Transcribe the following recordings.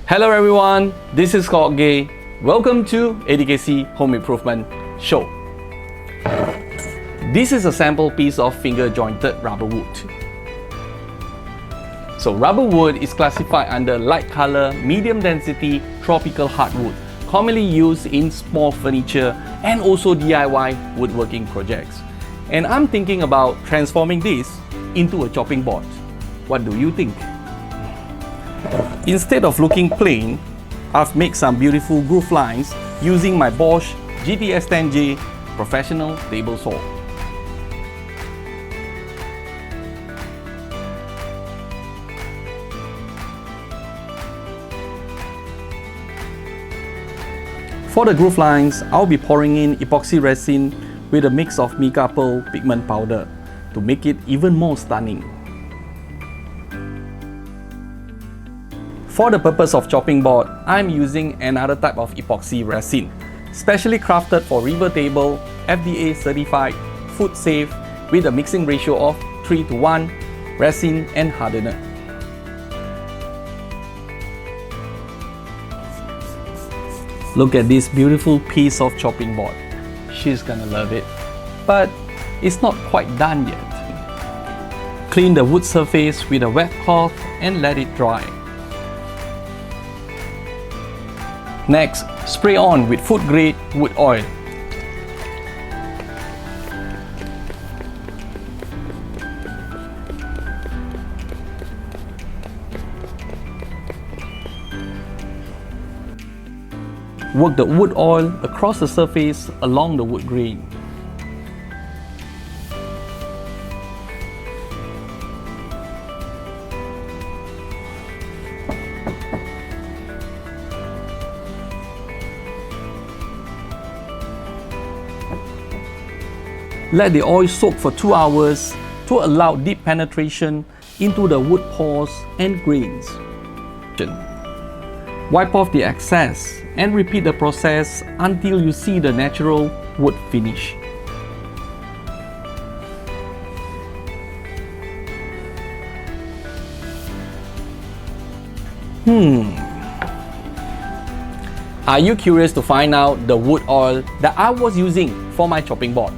Hello everyone, this is Gay. Welcome to ATKC Home Improvement Show. This is a sample piece of finger jointed rubber wood. So rubber wood is classified under light color, medium density, tropical hardwood, commonly used in small furniture and also DIY woodworking projects. And I'm thinking about transforming this into a chopping board. What do you think? Instead of looking plain, I've made some beautiful groove lines using my Bosch GTSTOJ professional table saw. For the groove lines, I'll be pouring in epoxy resin with a mix of mica pearl pigment powder to make it even more stunning. For the purpose of chopping board, I'm using another type of epoxy resin, specially crafted for river table, FDA certified, food safe, with a mixing ratio of 3:1 resin and hardener. Look at this beautiful piece of chopping board. She's gonna love it. But it's not quite done yet. Clean the wood surface with a wet cloth and let it dry. Next, spray on with food-grade wood oil. Work the wood oil across the surface along the wood grain. Let the oil soak for 2 hours to allow deep penetration into the wood pores and grains. Wipe off the excess and repeat the process until you see the natural wood finish. Are you curious to find out the wood oil that I was using for my chopping board?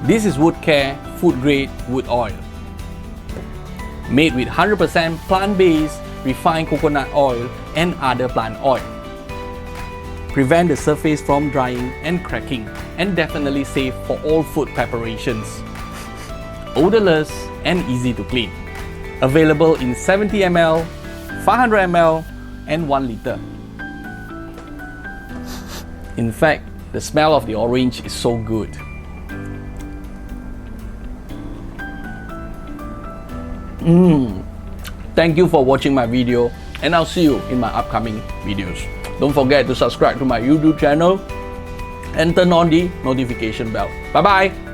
This is Wood-Kare food grade wood oil, made with 100% plant-based refined coconut oil and other plant oil. Prevent the surface from drying and cracking, and definitely safe for all food preparations. Odorless and easy to clean. Available in 70 ml, 500 ml and 1 liter. In fact, the smell of the orange is so good. Thank you for watching my video, and I'll see you in my upcoming videos. Don't forget to subscribe to my YouTube channel and turn on the notification bell. Bye bye!